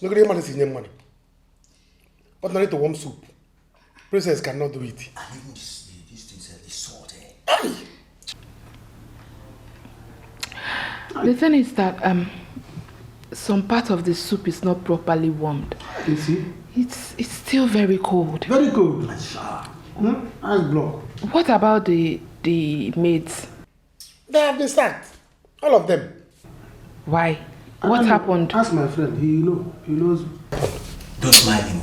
Look at him and his money. But not to warm soup. Princess cannot do it. And even these things are salty. The thing is that some part of the soup is not properly warmed. You see? It's still very cold. Very cold. And sharp. Ice block. What about the maids? They have been sacked. All of them. Why? What happened? Ask my friend. He knows. Don't mind him.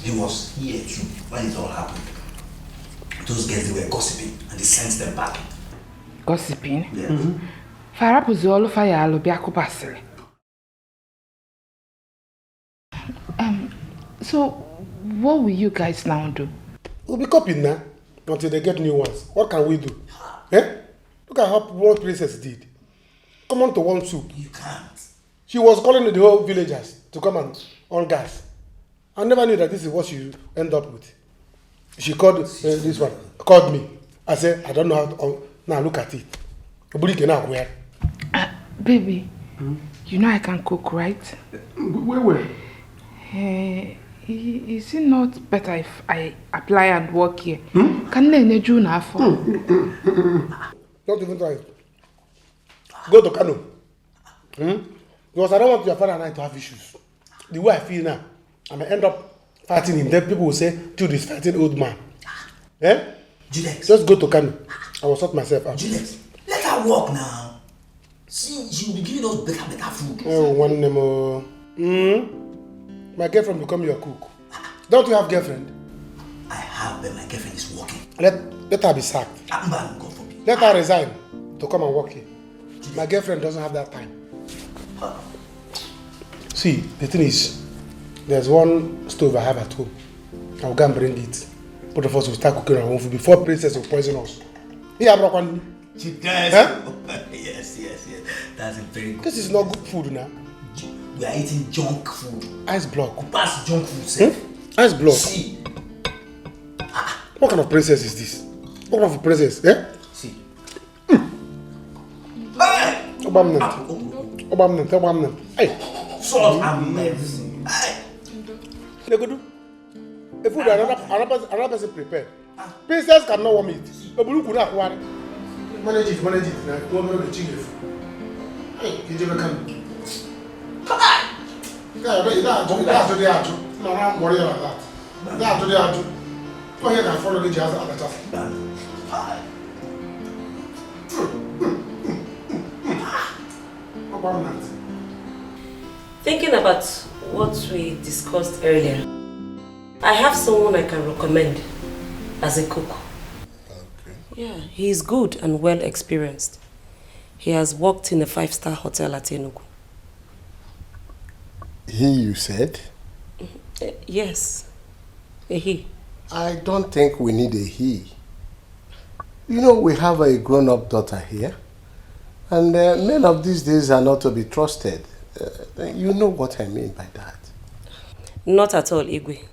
He was here too when it all happened. Those girls, they were gossiping and they sent them back. Gossiping? Yeah. Farapuzolo fayalo biakupasile. So, what will you guys now do? We'll be copying now until they get new ones. What can we do? Eh? Look at what Princess did. Come on to one soup. You can't. She was calling the whole villagers to come and on gas. I never knew that this is what she end up with. She called this one, called me. I said, I don't know how to, now look at it. Baby, you know I can cook, right? Where? Is it not better if I apply and work here? Can they do now? Not even try it. Go to Kano. Because I don't want your father and I to have issues. The way I feel now, I may end up fighting him. Then people will say, dude is fighting old man. Eh? Juliet. Just go to Kano. I will sort myself out. Juliet, let her walk now. See, she will be giving us better food. Oh, one more. My girlfriend will become your cook. Don't you have girlfriend? I have, but my girlfriend is working. Let her be sacked. God forbid. Let her resign to come and work here. My girlfriend doesn't have that time. See, the thing is, there's one stove I have at home. I'll go and bring it. Both of us will start cooking our own food before Princess will poison us. Here, Brockwan. She does. Huh? Yes. That's a very good. This is not good food now. We are eating junk food. Ice block. That's junk food, sir. Ice block. See. What kind of princess is this? What kind of princess? Eh? See. Obamnant. Hey. Salt and medicine. They go do. A food that another person prepared. Princess cannot warm it. Manage it. Now, go on the chicken. Hey, you never come. Yeah, that's what they are. No, I'm worried about that. That's what they are. Go ahead and follow the jazz at the top. Thinking about what we discussed earlier, I have someone I can recommend as a cook. Okay. Yeah, he is good and well experienced. He has worked in a 5-star hotel at Enugu. He, you said? Yes, a he. I don't think we need a he. You know, we have a grown-up daughter here. And men of these days are not to be trusted. You know what I mean by that. Not at all, Igwe.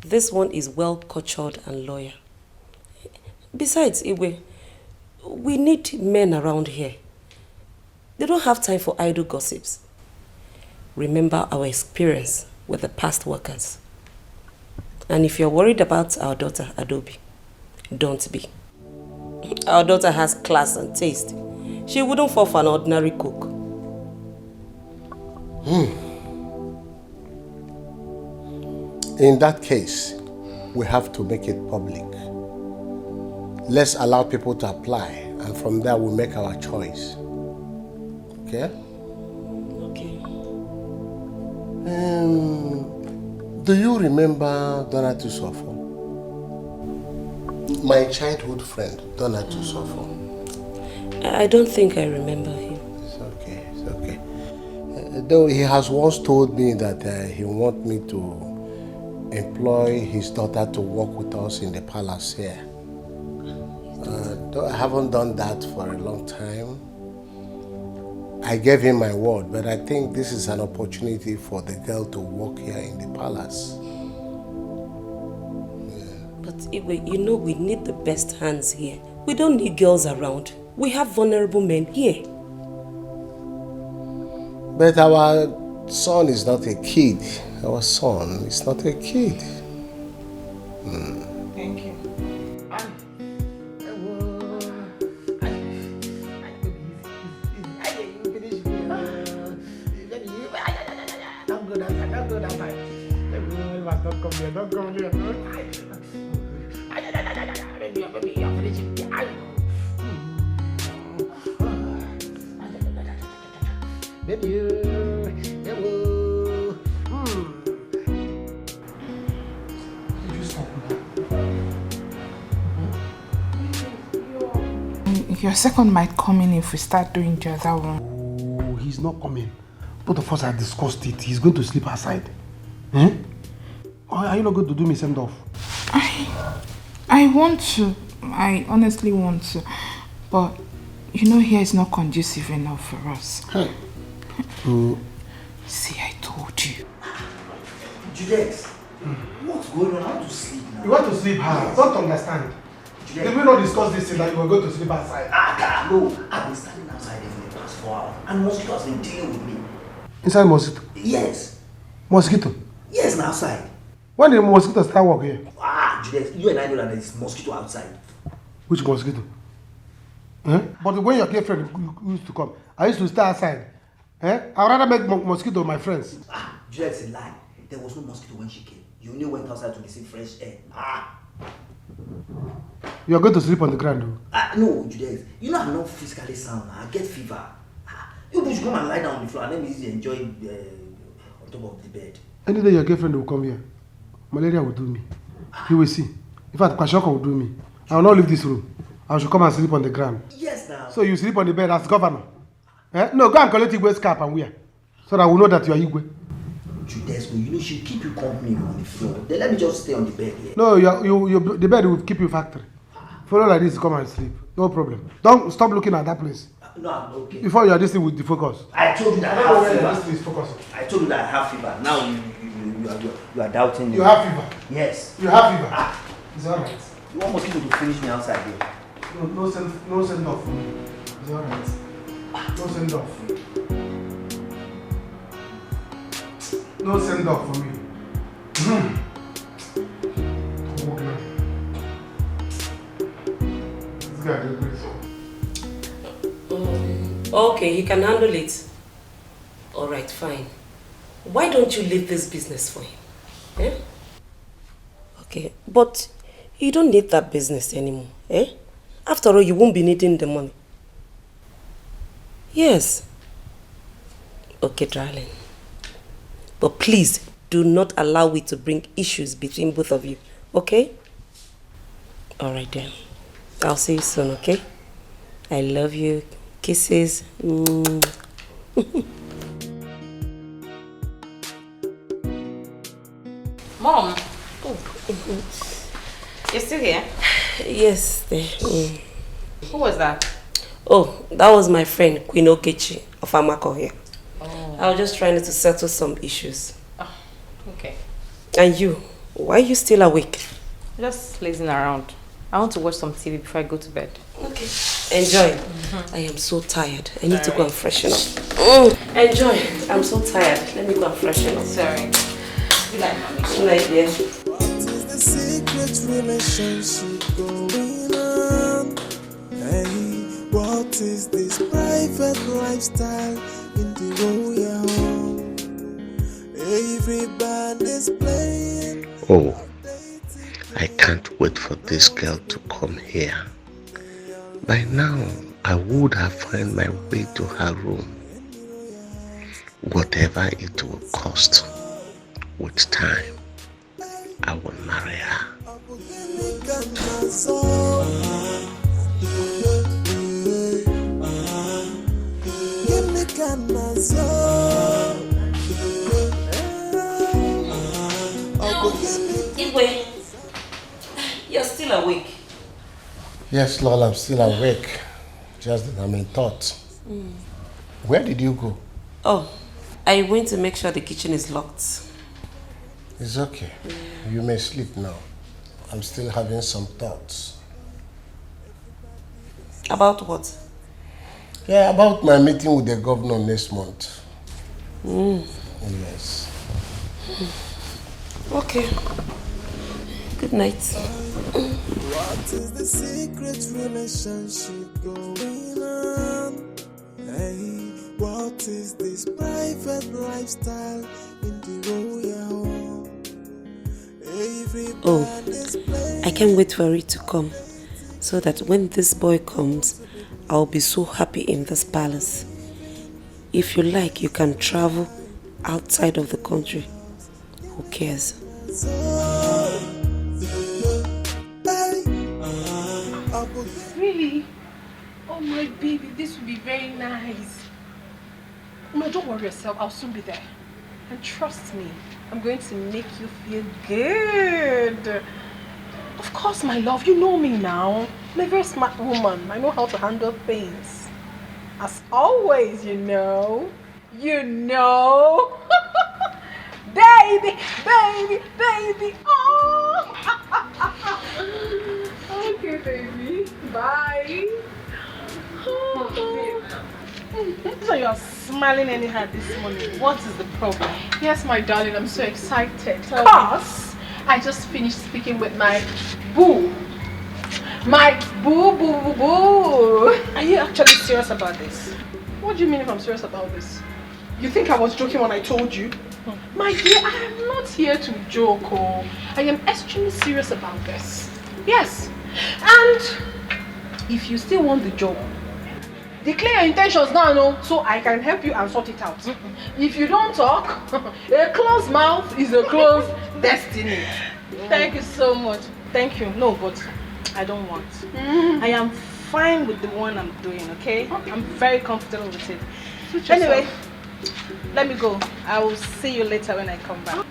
This one is well cultured and loyal. Besides, Igwe, we need men around here. They don't have time for idle gossips. Remember our experience with the past workers. And if you're worried about our daughter, Adobe, don't be. Our daughter has class and taste. She wouldn't fall for an ordinary cook. In that case, we have to make it public. Let's allow people to apply, and from there we'll make our choice. Okay? Okay. Do you remember Donna Tusofo? My childhood friend, Donna Tusofo. I don't think I remember him. It's okay. Though he has once told me that he wants me to employ his daughter to work with us in the palace here. Though I haven't done that for a long time. I gave him my word, but I think this is an opportunity for the girl to work here in the palace. But Igwe, you know we need the best hands here. We don't need girls around. We have vulnerable men here. But our son is not a kid. Our son is not a kid. Thank you. Don't come here. Your second might come in if we start doing the other one. Oh, he's not coming. Both of us have discussed it. He's going to sleep outside. Eh? Or are you not going to do me send off? I want to. I honestly want to. But you know here is not conducive enough for us. Hey. See, I told you. Juliet, what's going on? I want to sleep now. You want to sleep hard? Don't understand. Did we not discuss this thing that you were going to sleep outside? No, I've been standing outside for the past 4 hours and mosquito has been dealing with me. Inside mosquito? Yes. Mosquito? Yes, now outside. When did mosquito start work here? Juliet, you and I know that there is mosquito outside. Which mosquito? Eh? But when your girlfriend used to come, I used to stay outside. Eh? I'd rather make mosquito my friends. Juliet, it's a lie. There was no mosquito when she came. You only went outside to receive fresh air. You're going to sleep on the ground, though? No, Juliet. You know I'm not physically sound. I get fever. You should come and lie down on the floor and let me enjoy on top of the bed. Any day your girlfriend will come here, malaria will do me. You will see. In fact, Kwashoko will do me. I will not leave this room. I should come and sleep on the ground. Yes, now. So you sleep on the bed as governor? Eh? No, go and collect Igwe's cap and wear. So that we know that you are Igwe. Juliet, you know she'll keep you company on the floor. Then let me just stay on the bed here. No, the bed will keep you factory. Follow like this, come and sleep. No problem. Don't stop looking at that place. No, I'm okay. Before you are this thing with the focus. I told you that I have fever. Focusing. I told you that I have fever. Now you are doubting me. You have fever? Yes. You have fever? It's alright. You want mosquito to finish me outside here? No send off for me. It's alright. No send off. No send off for me. This guy is crazy. Okay, he can handle it. Alright, fine. Why don't you leave this business for him? Eh? Okay, but you don't need that business anymore, eh? After all, you won't be needing the money. Yes. Okay, darling. But please, do not allow it to bring issues between both of you, okay? Alright then. I'll see you soon, okay? I love you. Kisses. Mom. You're still here? Yes. Who was that? Oh, that was my friend, Queen Okechi of Amako here. Oh. I was just trying to settle some issues. Oh, okay. And you? Why are you still awake? Just lazing around. I want to watch some TV before I go to bed. Okay. Enjoy. I am so tired. I need to go and freshen up. Enjoy. I'm so tired. Let me go and freshen up. Sorry. Good night, mommy. Good night, dear. What is the secret relationship going on? Hey, what is this private lifestyle in the royal home? Everybody's playing. Oh, I can't wait for this girl to come here. By now, I would have found my way to her room. Whatever it will cost, with time, I will marry her. Igwe, you're still awake. Yes, Lord, I'm still awake. Just that I'm in thought. Where did you go? Oh, I went to make sure the kitchen is locked. It's okay. You may sleep now. I'm still having some thoughts. About what? Yeah, about my meeting with the governor next month. Yes. Okay. Good night. What is the secret relationship going on? Hey, what is this private lifestyle in the royal home? Oh, I can't wait for it to come, so that when this boy comes, I'll be so happy in this palace. If you like, you can travel outside of the country. Who cares? Really? Oh my baby, this will be very nice. No, don't worry yourself, I'll soon be there. And trust me, I'm going to make you feel good. Of course, my love, you know me now. I'm a very smart woman. I know how to handle things. As always, you know. You know. Baby, baby, baby. Oh. Okay, baby. Bye. Oh, so you're smiling anyhow this morning. What is the problem? Yes, my darling, I'm so excited. Because I just finished speaking with my boo. My boo, boo, boo, boo. Are you actually serious about this? What do you mean if I'm serious about this? You think I was joking when I told you? My dear, I am not here to joke. Oh. I am extremely serious about this. Yes. And if you still want the job, declare your intentions now, no, so I can help you and sort it out. If you don't talk, a closed mouth is a closed destiny. Thank you so much. Thank you. No, but I don't want. I am fine with the one I'm doing, okay? I'm very comfortable with it. Anyway, let me go. I will see you later when I come back.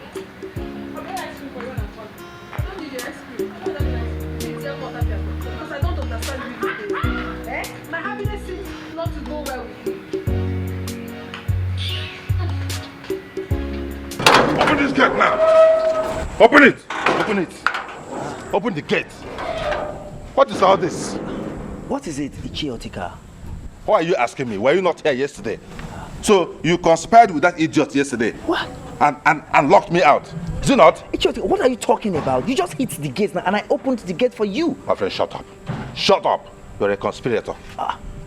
My happiness seems not to go well with you. Open this gate now! Open it! Open it! Open the gate! What is all this? What is it, Etiko? Why are you asking me? Were you not here yesterday? So you conspired with that idiot yesterday? What? And locked me out. Is it not? Etiko, what are you talking about? You just hit the gate now and I opened the gate for you. My friend, shut up. Shut up. You're a conspirator.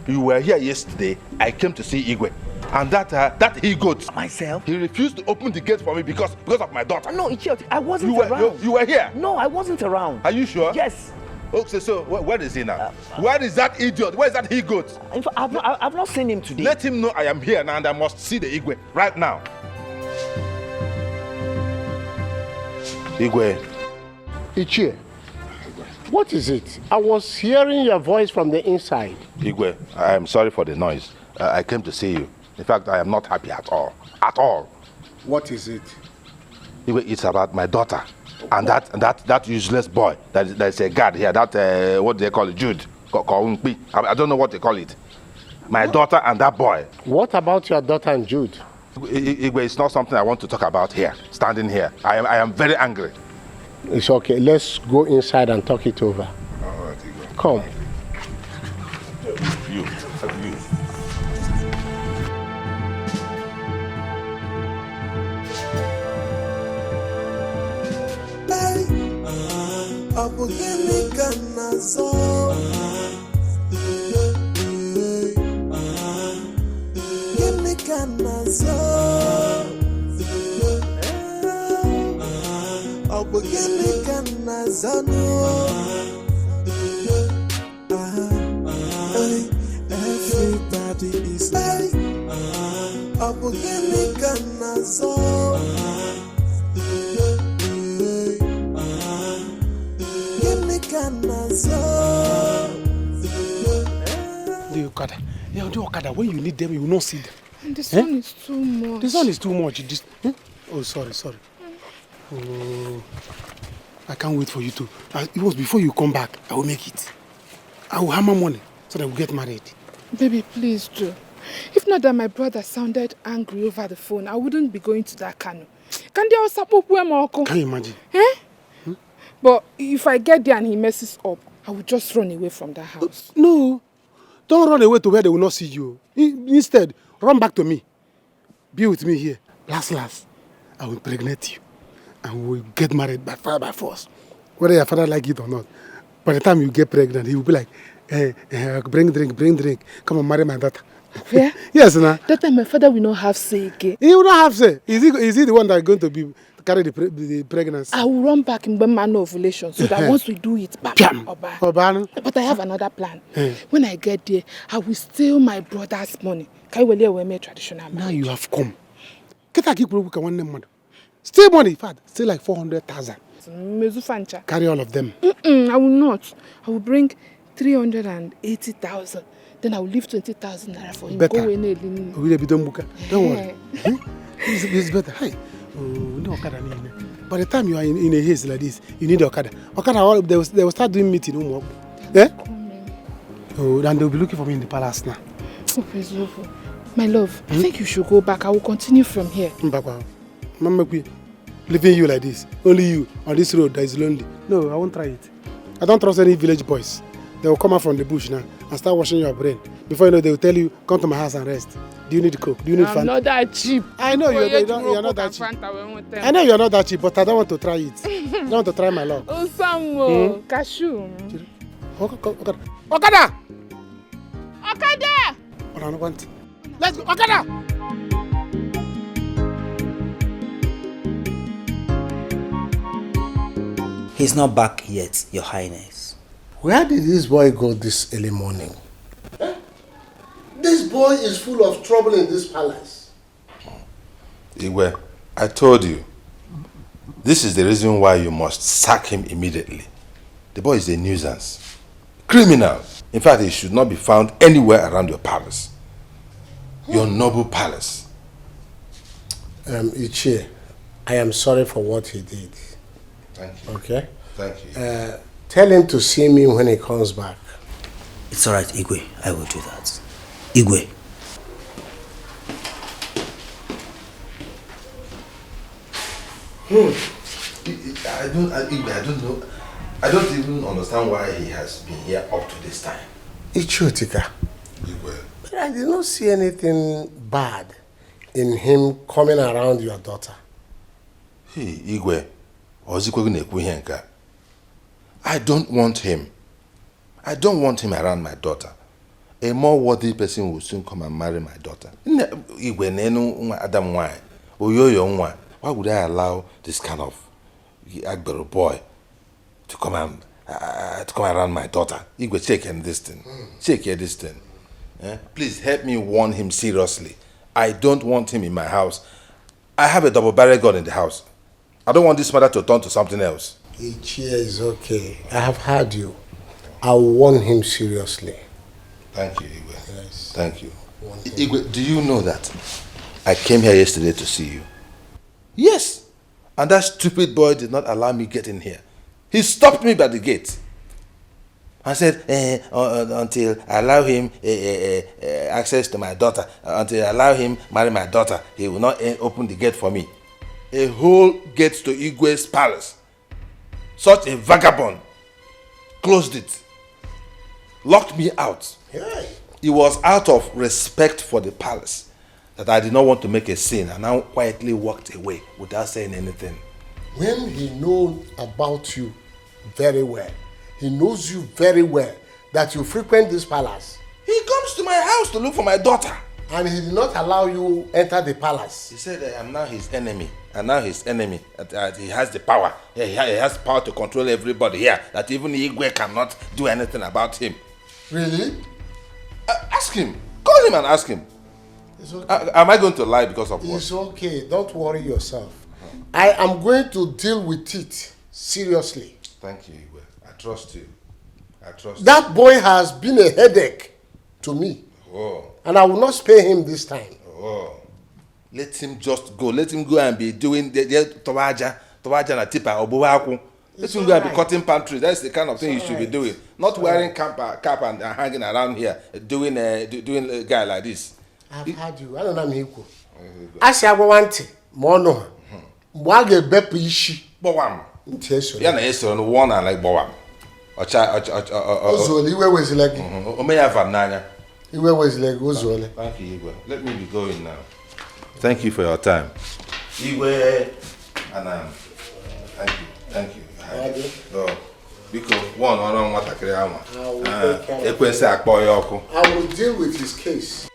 You were here yesterday. I came to see Igwe. And that he-goat. Myself? He refused to open the gate for me because of my daughter. No, Etiko, I wasn't around. You were here? No, I wasn't around. Are you sure? Yes. Okay, so where is he now? Where is that idiot? Where is that he-goat? In fact, I've not seen him today. Let him know I am here now and I must see the Igwe right now. Igwe. Ichie, what is it? I was hearing your voice from the inside. Igwe, I am sorry for the noise. I came to see you. In fact, I am not happy at all. At all. What is it? Igwe, it's about my daughter. And that useless boy that is a guard here, that what do they call it, Jude. I don't know what they call it. My daughter and that boy. What about your daughter and Jude? Igwe, it's not something I want to talk about here, standing here. I am very angry. It's okay. Let's go inside and talk it over. All right, Igwe. Come. You. Everybody is like The Okada. Yeah, the Okada. When you need them, you will not see them. And the sun is too much. The sun is too much. Oh, sorry. Oh, I can't wait for you to. It was before you come back. I will make it. I will hammer money so that we'll get married. Baby, please do. If not that my brother sounded angry over the phone, I wouldn't be going to that canoe. Can you imagine? Eh? But if I get there and he messes up, I will just run away from that house. No. Don't run away to where they will not see you. Instead, run back to me. Be with me here. Last, I will impregnate you. And we will get married by fire by force. Whether your father like it or not. By the time you get pregnant, he will be like, bring drink. Come and marry my daughter. Yeah? Yes, nah. That time my father will not have say again. He will not have say. Is he the one that is going to carry the pregnancy? I will run back in man ovulation so that once we do it, bam, Oba. But I have another plan. When I get there, I will steal my brother's money. Traditional Now you have come. Steal money, in fact, still like 400,000. Carry all of them. I will not. I will bring 380,000. Then I will leave 20,000 naira for him. Better. Don't worry. It's better. Hey, no Okada. By the time you are in a haze like this, you need Okada. Okada, they will start doing meeting. Yeah? Oh, then they will be looking for me in the palace now. My love, I think you should go back. I will continue from here. Mama, leaving you like this, only you on this road that is lonely. No, I won't try it. I don't trust any village boys. They will come out from the bush now and start washing your brain. Before you know, they will tell you, come to my house and rest. Do you need coke? Do you need Fanta? I'm not that cheap. I know you're not that cheap. I know you're not that cheap, but I don't want to try it. I don't want to try my luck. Osamo, cashew. Okada! Okada! Let's go, Okada! He's not back yet, Your Highness. Where did this boy go this early morning? This boy is full of trouble in this palace. Igwe, I told you. This is the reason why you must sack him immediately. The boy is a nuisance. Criminal. In fact, he should not be found anywhere around your palace. Your noble palace. Ichie, I am sorry for what he did. Thank you. Okay? Thank you. Tell him to see me when he comes back. It's alright, Igwe. I will do that. Igwe. I don't know. I don't even understand why he has been here up to this time. Ichiotika. Igwe. But I did not see anything bad in him coming around your daughter. Hey, Igwe. I don't want him. I don't want him around my daughter. A more worthy person will soon come and marry my daughter. Why would I allow this kind of Agbero boy to come around my daughter? Igwe, check this thing. Check this thing. Please help me warn him seriously. I don't want him in my house. I have a double-barrel gun in the house. I don't want this matter to turn to something else. Ichie is okay. I have heard you. I'll warn him seriously. Thank you, Igwe. Yes. Thank you. Igwe, do you know that I came here yesterday to see you? Yes. And that stupid boy did not allow me get in here. He stopped me by the gate. I said, until I allow him access to my daughter, until I allow him marry my daughter, he will not open the gate for me. A whole gate to Igwe's palace. Such a vagabond closed it, locked me out. Yeah. It was out of respect for the palace that I did not want to make a scene, and I quietly walked away without saying anything. When he knows about you very well, he knows you very well, that you frequent this palace. He comes to my house to look for my daughter. And he did not allow you enter the palace. He said that I'm now his enemy. I'm now his enemy. That he has the power. He has power to control everybody here. That even Igwe cannot do anything about him. Really? Ask him. Call him and ask him. It's okay. Am I going to lie because of what? It's okay. Don't worry yourself. I am going to deal with it seriously. Thank you, Igwe. I trust you. I trust you. That boy has been a headache to me. Oh. And I will not spare him this time. Oh. Let him just go. Let him go and be doing the towaja na tipa obuwaku. Let him go and be cutting palm trees. That's the kind of thing he should be doing. Not wearing cap and hanging around here, doing a guy like this. I've heard you. I don't know me equal. I say I want it. Mono. Mwage bepu ishi. Bowam. Nteso. Ya na yeso no one and like bowam. Ozoli iwe wezi legi. Omeya vananya. Iwe wezi legi ozoli. Thank you, Igwe. Let me be going now. Thank you for your time. Igwe, and thank you. Oh, because one on what I will deal with his case.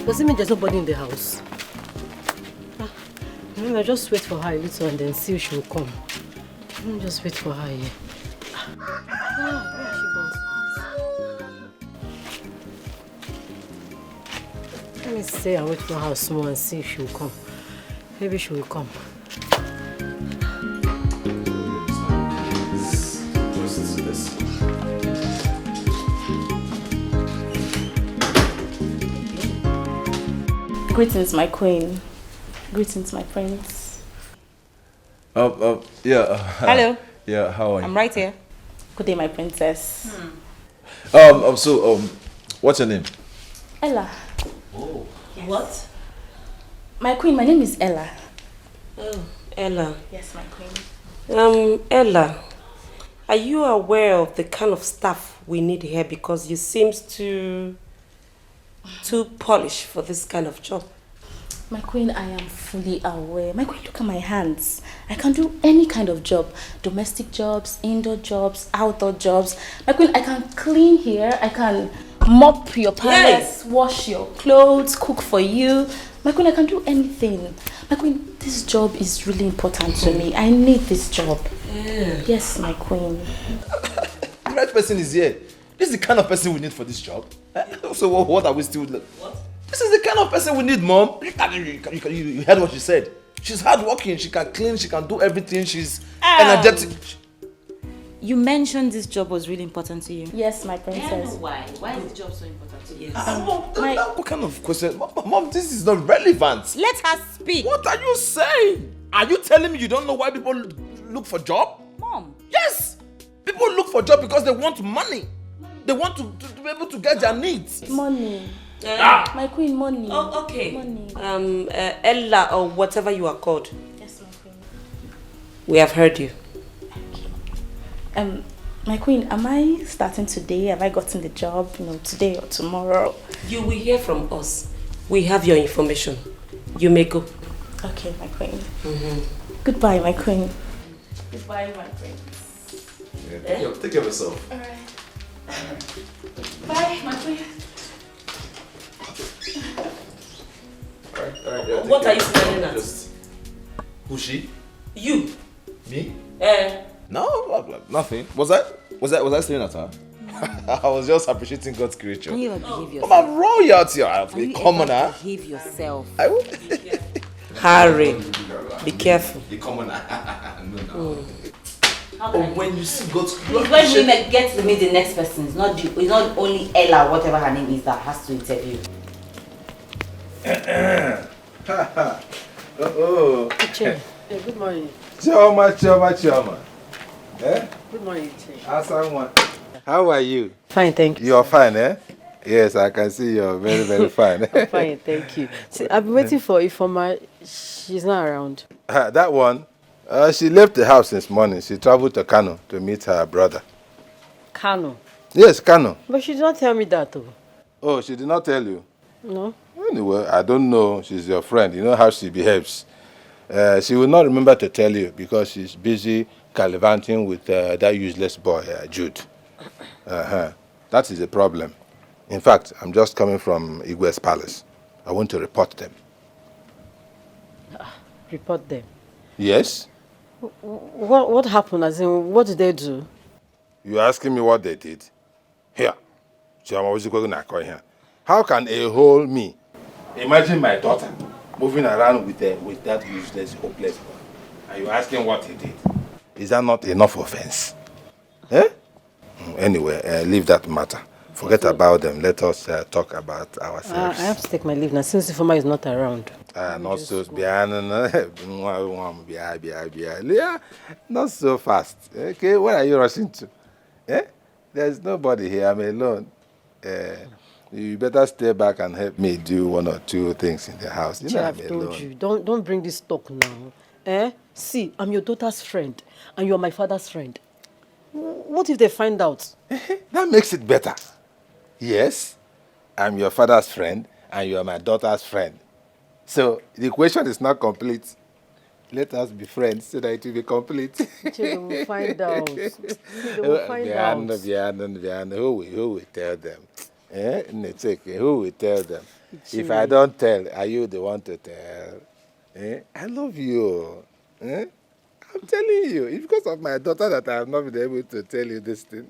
Does it mean there's nobody in the house? I'll just wait for her a little and then see if she will come. Let me just wait for her here. Where has she gone? Let me stay and wait for her small and see if she will come. Maybe she will come. Greetings, my queen. Greetings, my prince. Yeah. Hello. Yeah, how are you? I'm right here. Good day, my princess. What's your name? Ella. Oh. Yes. What? My queen, my name is Ella. Oh, Ella. Yes, my queen. Ella, are you aware of the kind of staff we need here? Because you seems too polished for this kind of job. My queen, I am fully aware. My queen, look at my hands. I can do any kind of job. Domestic jobs, indoor jobs, outdoor jobs. My queen, I can clean here. I can mop your palace, wash your clothes, cook for you. My queen, I can do anything. My queen, this job is really important to me. I need this job. Yeah. Yes, my queen. The right person is here. This is the kind of person we need for this job. So what are we still... What? This is the kind of person we need, Mom. You heard what she said. She's hardworking, she can clean, she can do everything, she's energetic. You mentioned this job was really important to you. Yes, my princess. I know why. Why is the job so important to you? What kind of question? Mom, this is not relevant. Let her speak. What are you saying? Are you telling me you don't know why people look for job? Mom. Yes. People look for job because they want money. They want to be able to get their needs. Money. My queen, money. Oh, okay. Money. Ella or whatever you are called. Yes, my queen. We have heard you. My queen, am I starting today? Have I gotten the job, today or tomorrow? You will hear from us. We have your information. You may go. Okay, my queen. Goodbye, my queen. Goodbye, my queen. Yeah, take care of yourself. All right. Bye, my queen. All right, what are you staring at? Who's she? You. Me? No, nothing. Was I staring at her? I was just appreciating God's creature. Can you ever behave yourself? I'm royalty. I'm a commoner. Behave yourself. I will. Harry, be careful. The commoner. No. When you see God's creature. When women get to meet the next person, it's not only Ella, whatever her name is, that has to interview. Yeah, good morning. Chioma. Eh? Good morning, How are you? Fine, thank you. You're fine, eh? Yes, I can see you're very, very fine. I'm fine, thank you. See, I've been waiting for Ifoma. She's not around. That one? She left the house this morning. She traveled to Kano to meet her brother. Kano? Yes, Kano. But she did not tell me that, though. Oh, she did not tell you? No. Anyway, I don't know. She's your friend. You know how she behaves. She will not remember to tell you because she's busy gallivanting with that useless boy, Jude. That is the problem. In fact, I'm just coming from Igwe's palace. I want to report them. Report them? Yes. What happened? As in, what did they do? You asking me what they did? Here. How can a whole me? Imagine my daughter moving around with that useless, hopeless boy. Are you asking what he did? Is that not enough offense? Eh? Anyway, leave that matter. Forget about them. Let us talk about ourselves. I have to take my leave now since Ifeoma is not around. Not so not so fast. Okay, where are you rushing to? Eh? There's nobody here. I'm alone. You better stay back and help me do one or two things in the house. You know, I've told you. Don't bring this talk now. Eh? See, I'm your daughter's friend, and you're my father's friend. What if they find out? That makes it better. Yes, I'm your father's friend, and you are my daughter's friend. So the equation is not complete. Let us be friends so that it will be complete. They will find out. They will find out. Who will tell them? Eh? Who will tell them? If I don't tell, are you the one to tell? Eh? I love you. Eh? I'm telling you, it's because of my daughter that I have not been able to tell you this thing.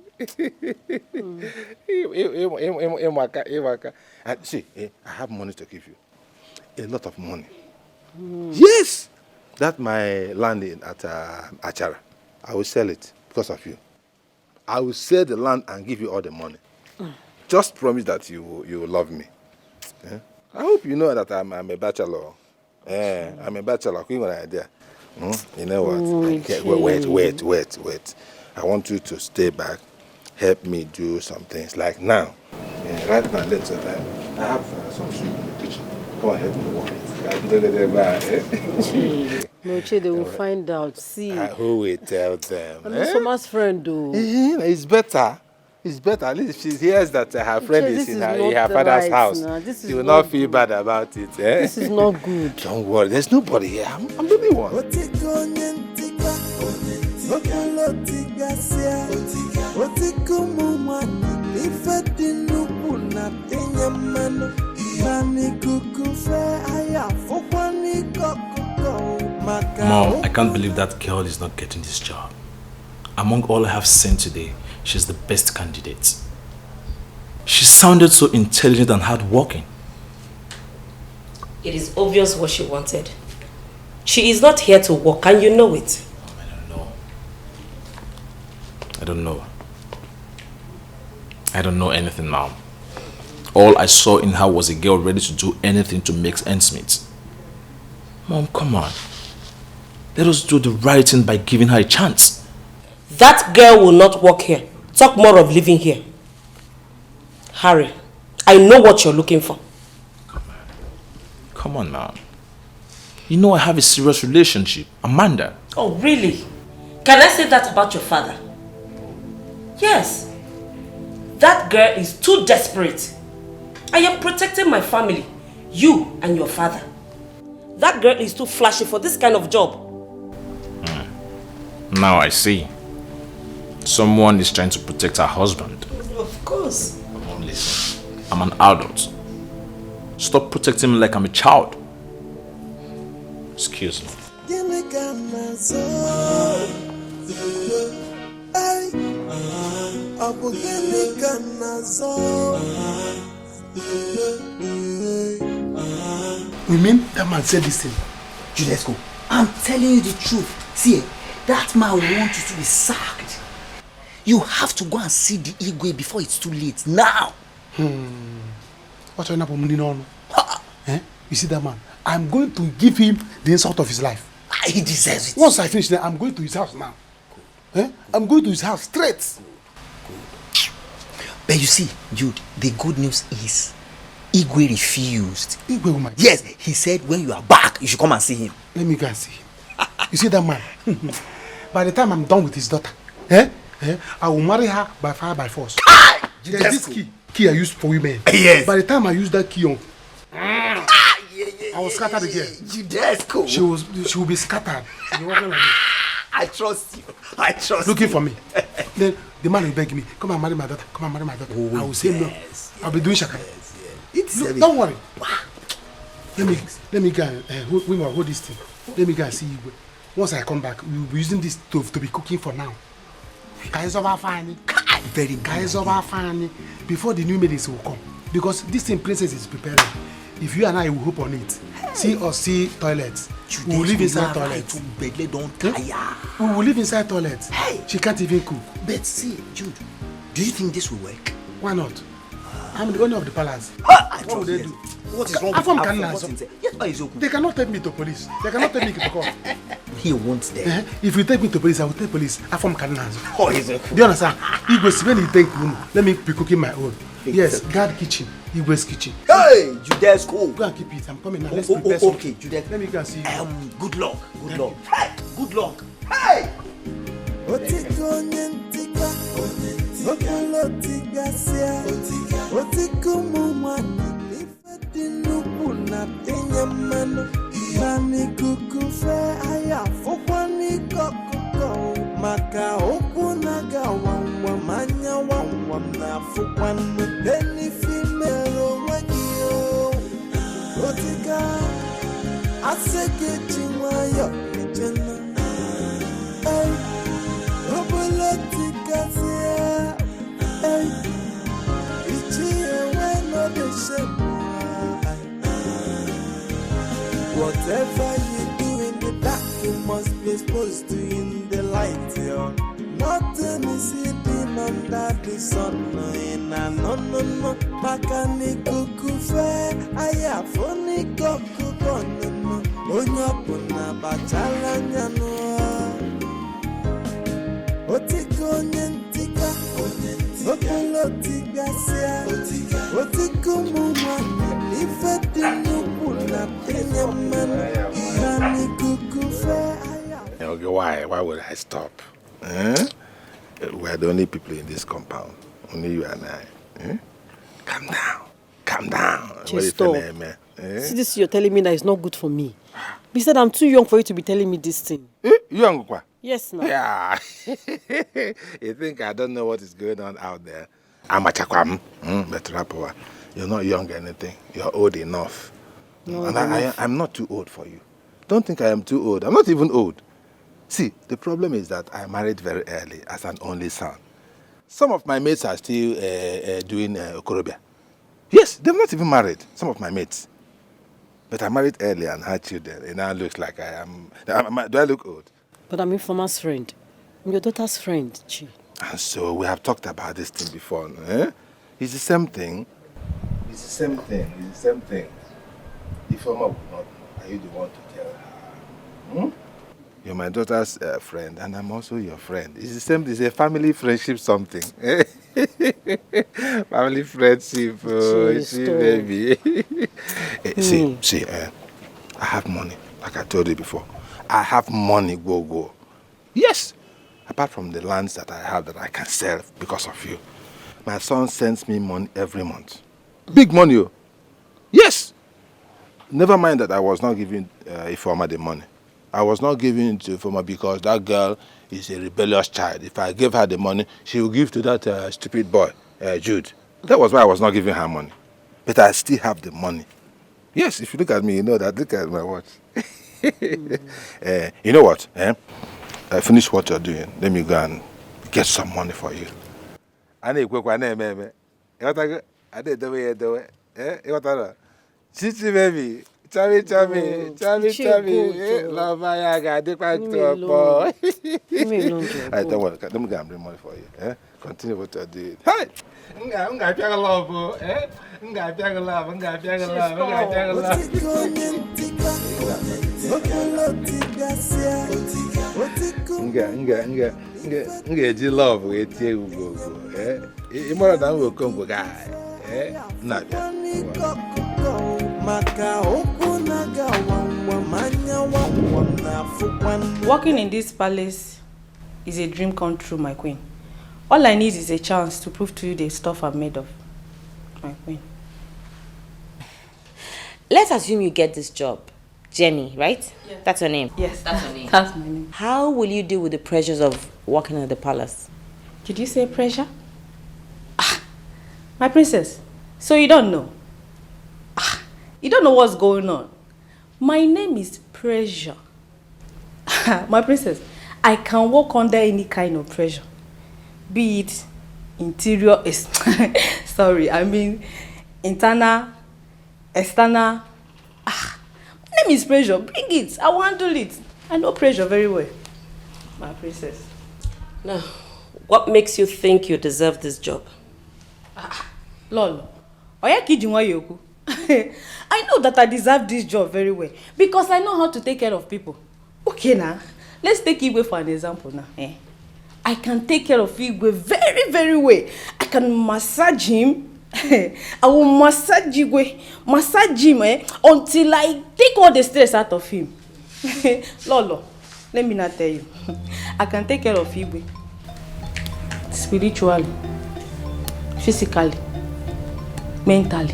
And see, I have money to give you. A lot of money. Yes! That's my land at Achara. I will sell it because of you. I will sell the land and give you all the money. Just promise that you will love me. Eh? I hope you know that I'm a bachelor. I'm a bachelor. You know what? Wait. I want you to stay back, help me do some things. Like now. Right now, let's say that I have some soup in the kitchen. Come on, help me walk it. No, they will find out. See. Who will tell them? I'm Soma's friend, though. It's better. It's better. At least if she hears that her friend is in her father's house, she will not feel bad about it. Eh? This is not good. Don't worry. There's nobody here. I'm the only one. Mom, I can't believe that girl is not getting this job. Among all I have seen today, she's the best candidate. She sounded so intelligent and hardworking. It is obvious what she wanted. She is not here to work, and you know it. I don't know anything, Mom. All I saw in her was a girl ready to do anything to make ends meet. Mom, come on. Let us do the right thing by giving her a chance. That girl will not work here. Talk more of living here. Harry, I know what you're looking for. Come on, Mom. You know I have a serious relationship. Amanda. Oh, really? Can I say that about your father? Yes. That girl is too desperate. I am protecting my family. You and your father. That girl is too flashy for this kind of job. Now I see. Someone is trying to protect her husband. Of course. Mom, listen. I'm an adult. Stop protecting me like I'm a child. Excuse me. You mean that man said this thing? Julesco, I'm telling you the truth. See, that man wants you to be sacked. You have to go and see the Igwe before it's too late. Now! What's going on? You see that man? I'm going to give him the insult of his life. He deserves it. Once I finish that, I'm going to his house now. I'm going to his house straight. But you see, Jude, the good news is Igwe refused. Igwe, woman? Yes, he said when you are back, you should come and see him. Let me go and see him. You see that man? By the time I'm done with his daughter, I will marry her by fire by force. There's this key I use for women. Yes. By the time I use that key on, I will scatter the girl. Judesco. She will be scattered. I trust you. I trust Looking you. for me. Then the man will beg me, come and marry my daughter. Come and marry my daughter. I will say no. I'll be doing shakara. Look, don't worry. Let me go and hold this thing. Let me go and see you. Once I come back, we will be using this stove to be cooking for now. Guys of our family. Very good. Guys of our family. Before the new ladies will come. Because this same princess is preparing. If you and I will hope on it, see toilets. We will live inside toilets. Bedle don't tire. We will live inside toilets. Hey! She can't even cook. But see, Jude, do you think this will work? Why not? I'm the owner of the palace. What will they do? What is wrong with Afam? They cannot take me to police. They cannot take me to court. He wants them. If you take me to police, I will take police. Afam Kanaz. Oh, is it? Do you understand? He goes when he take me. Let me be cooking my own. Yes, guard kitchen. He goes kitchen. Hey, Jude's cool. Go and keep it. I'm coming now. Let's prepare okay, Jude. Let me go and see you. Good luck. Good luck. Hey, good luck. Hey. Otiko nyentika, okolo tigasia, otiko mumani, ifati nuku na tenyamano, nani kukufe aya fukwani kokoko, maka oku naga wawa manya wawa na fukwani, deni female wagio, otika, aseke chingwayo ejena, hey. Whatever you do in the dark, you must be exposed to in the light, yo. Nothing is hidden under the sun, no. Makani kukufe, aya foni kokukono, onyapuna bachala nyano. Otiko nyentika, okolo tigasia, otiko mumani, ifeti nukula tenyamano, nani kukufe. Okay, why would I stop? We're the only people in this compound. Only you and I. Calm down. Just stop. See this you're telling me that it's not good for me. Besides, I'm too young for you to be telling me this thing. Young kwa? Yes, no. Yeah. You think I don't know what is going on out there? I'm a chakwam. Betrapoa. You're not young anything. You're old enough. No, and I'm not too old for you. Don't think I am too old. I'm not even old. See, the problem is that I married very early as an only son. Some of my mates are still doing okorobia. Yes, they've not even married, some of my mates. But I married early and had children. It now looks like I am... Do I look old? But I'm Informer's friend. I'm your daughter's friend, Chi. And so we have talked about this thing before, no? It's the same thing. It's the same thing. Informer will not know. Are you the one to tell her? You're my daughter's friend, and I'm also your friend. It's the same. It's a family friendship something. Family friendship, see, baby. See, I have money, like I told you before. I have money, go. Yes, apart from the lands that I have that I can sell because of you. My son sends me money every month. Big money, oh. Yes. Never mind that I was not giving Ifeoma the money. I was not giving it to Ifeoma because that girl is a rebellious child. If I gave her the money, she will give to that stupid boy, Jude. That was why I was not giving her money. But I still have the money. Yes, if you look at me, you know that. Look at my watch. You know what? Finish what you're doing. Let me go and get some money for you. Chichi baby, chami, love my God, they quite to a boy. I don't want to bring money for you. Continue what you're doing. Hey! I'm going to love, I'm going to love. Working in this palace is a dream come true, my queen. All I need is a chance to prove to you the stuff I'm made of, my queen. Let's assume you get this job. Jenny, right? Yeah. That's her name? Yes, that's her name. That's my name. How will you deal with the pressures of working at the palace? Did you say pressure? My princess, so you don't know? You don't know what's going on. My name is Pressure. My princess, I can work under any kind of pressure. Be it interior, sorry, I mean internal, external. My name is Pressure. Bring it. I will handle it. I know Pressure very well. My princess. Now, what makes you think you deserve this job? Lolo. I know that I deserve this job very well because I know how to take care of people. Okay now, let's take Igwe for an example now. I can take care of Igwe very, very well. I can massage him. I will massage Igwe, massage him until I take all the stress out of him. Lolo, let me not tell you. I can take care of Igwe spiritually, physically, mentally,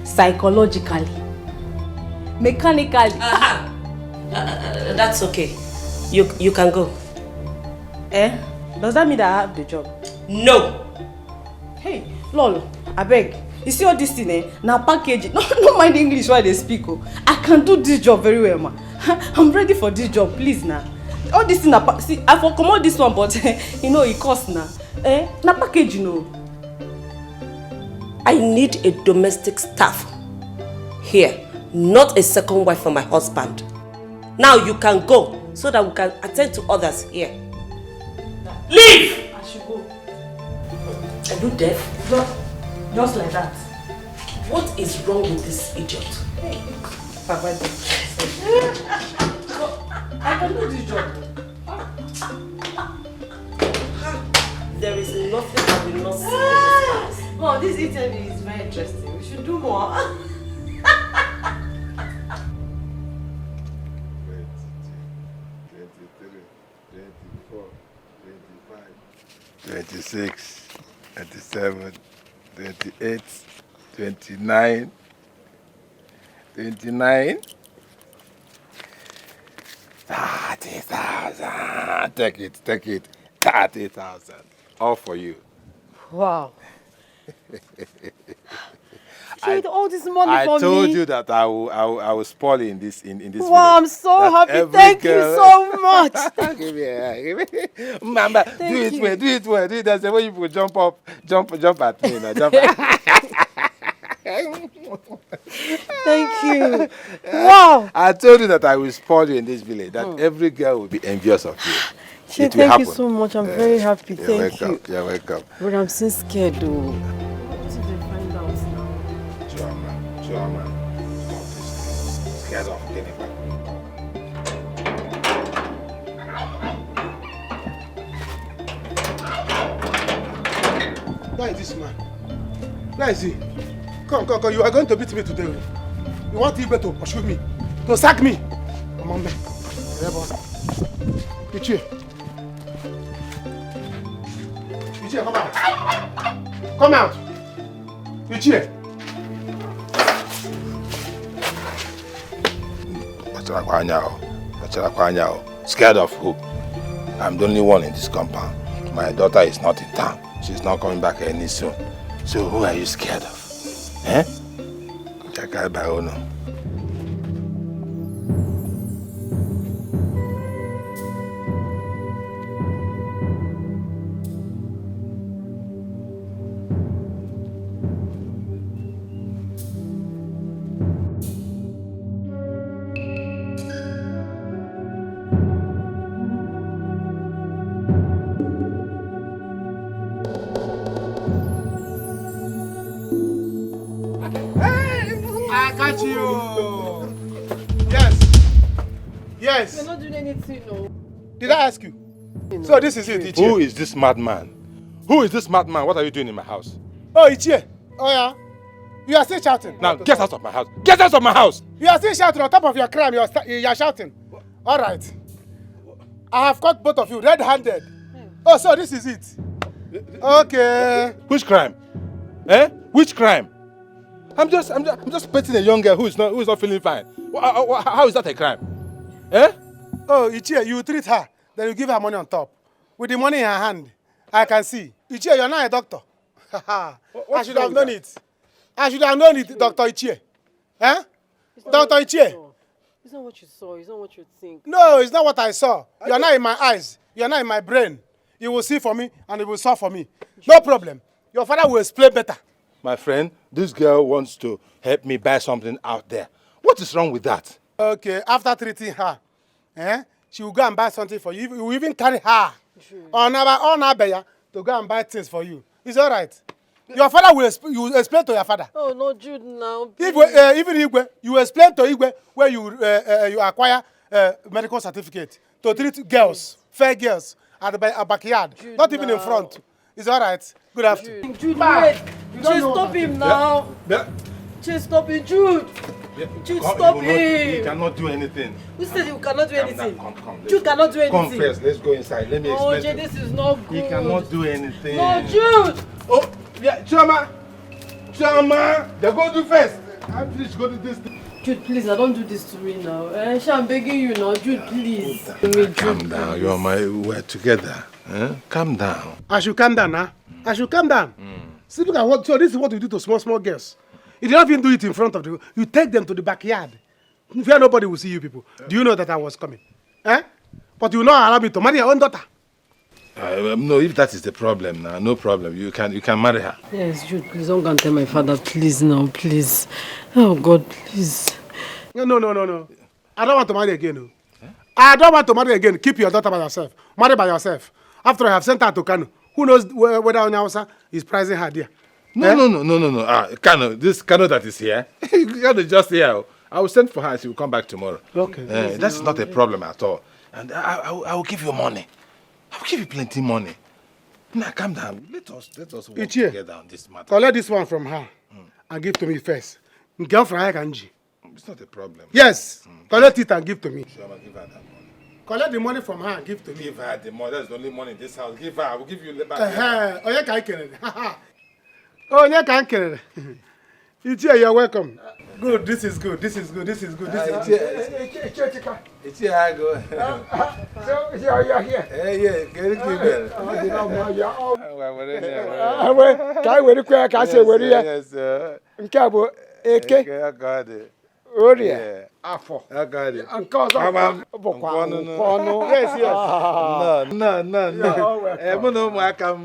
psychologically, mechanically. That's okay. You can go. Does that mean that I have the job? No. Hey, Lolo, I beg. You see all this thing, now package it. No mind English while they speak. I can do this job very well, ma. I'm ready for this job, please now. All this thing, see, I for come out this one, but you know it costs now. Now package, you know. I need a domestic staff here, not a second wife for my husband. Now you can go so that we can attend to others here. Leave! I should go. Are you deaf? Just like that. What is wrong with this idiot? Papa, I can do this job. There is nothing I will not see in this house. Mom, this interview is very interesting. We should do more. 26, 27, 28, 29, 29, 30,000. Take it, 30,000. All for you. Wow. Trade all this money for me. I told you that I will spoil you in this village. Wow, I'm so happy. Thank you so much. Give me. Mama, do it well. That's the way you will jump up, jump at me. Now, jump. Thank you. Wow. I told you that I will spoil you in this village. That every girl will be envious of you. Thank you so much. I'm very happy. Thank you. You're welcome. But I'm so scared though. Choma, scared of getting back. Where is this man? Where is he? Come. You are going to beat me today. You want Igwe to pursue me, to sack me. Come on, man. Ichie, come out. Come out. Ichie. Scared of who? I'm the only one in this compound. My daughter is not in town. She's not coming back any soon. So who are you scared of? Jakai Baono. Yes. You're not doing anything, no. Did I ask you? No. So this is it, Ichie. Who is this madman? What are you doing in my house? Oh, Ichie. Oh, yeah. You are still shouting. Now, get out of my house. Get out of my house. You are still shouting on top of your crime. You are shouting. All right. I have caught both of you red-handed. Oh, so this is it. Okay. Which crime? Which crime? I'm just petting a young girl who is not feeling fine. How is that a crime? Oh, Ichie, you treat her, then you give her money on top. With the money in her hand, I can see. Ichie, you're not a doctor. I should have known it. I should have known it, Dr. Ichie. Dr. Ichie. It's not what you saw. It's not what you think. No, it's not what I saw. You're not in my eyes. You're not in my brain. You will see for me and you will solve for me. No problem. Your father will explain better. My friend, this girl wants to help me buy something out there. What is wrong with that? Okay, after treating her, she will go and buy something for you. You will even carry her on Abeya to go and buy things for you. It's all right. Your father will explain to your father. Oh, no, Jude, now. Even Igwe, you explain to Igwe where you acquire medical certificate to treat girls, fair girls, at the backyard, Jude, not even in front. It's all right. Good afternoon. Jude, wait. Just stop him now. Just stop him, Jude. Jude, stop him. He cannot do anything. Who said you cannot do anything? Come. Jude cannot do anything. Come first. Let's go inside. Let me explain. Oh, Jay, this is not good. He cannot do anything. No, Jude. Oh, yeah, Chama. They go do first. I'm just going to do this thing. Jude, please, I don't do this to me now. I'm begging you now, Jude, please. Calm down. We're together. Calm down. I should calm down, huh? I should calm down. See, look at so this is what you do to small girls. You don't even do it in front of them. You take them to the backyard. Where nobody will see you people. Do you know that I was coming? But you will not allow me to marry your own daughter. No, if that is the problem now, no problem. You can marry her. Yes, Jude, please don't go and tell my father, please now, please. Oh God, please. No. I don't want to marry again. No. I don't want to marry again. Keep your daughter by yourself. Marry by yourself. After I have sent her to Kano, who knows whether Onyawasa is prizing her there? No. Kano, this Kano that is here, Kano is just here. I will send for her and she will come back tomorrow. Okay. That's not a problem at all. And I will give you money. I will give you plenty money. Now, calm down. Let us work together on this matter. Collect this one from her and give to me first. Girl from her Kanji. It's not a problem. Yes. Collect it and give to me. So I will give her that money. Collect the money from her and give to me. Give her the money. That's the only money in this house. Give her. I will give you back. You're welcome. Good. This is good. This is good. It's here I go. So you're here. Yeah. Can you give it? No.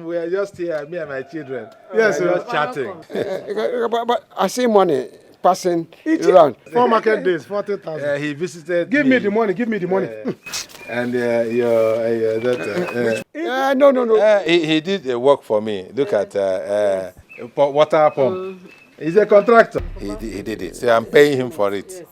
We are just here, me and my children. Yes, we are just chatting. But I see money passing around. 4 market days, 40,000. He visited. Give me the money. And your daughter. No. He did a work for me. Look at water pump. He's a contractor. He did it. So I'm paying him for it.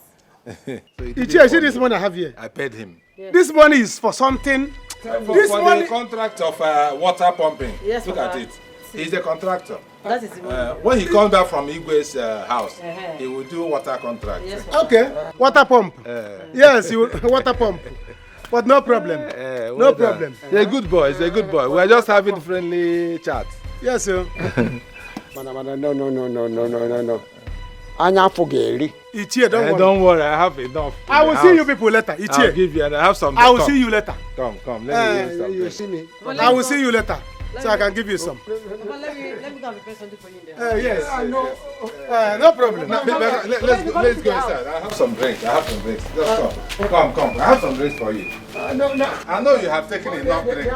Yes. You see this money I have here? I paid him. Yes. This money is for something. For the contract of water pumping. Yes, look at it. He's a contractor. That is the money. When he comes back from Igwe's house, he will do water contract. Yes, okay, water pump. Yes, water pump. But no problem. No problem. He's a good boy. We're just having friendly chat. Yes, sir. No. Anya Fogeri. Ichie, don't worry. Don't worry, I have enough. I will see you people later. Ichie. I'll give you and I have some. I will see you later. Come. Let me give you You see me? I will see you later. So I can give you some. Let me go and prepare something for you there. Yes. No problem. Let's go inside. I have some drinks. Just come. I have some drinks for you. No. I know you have taken enough drinks.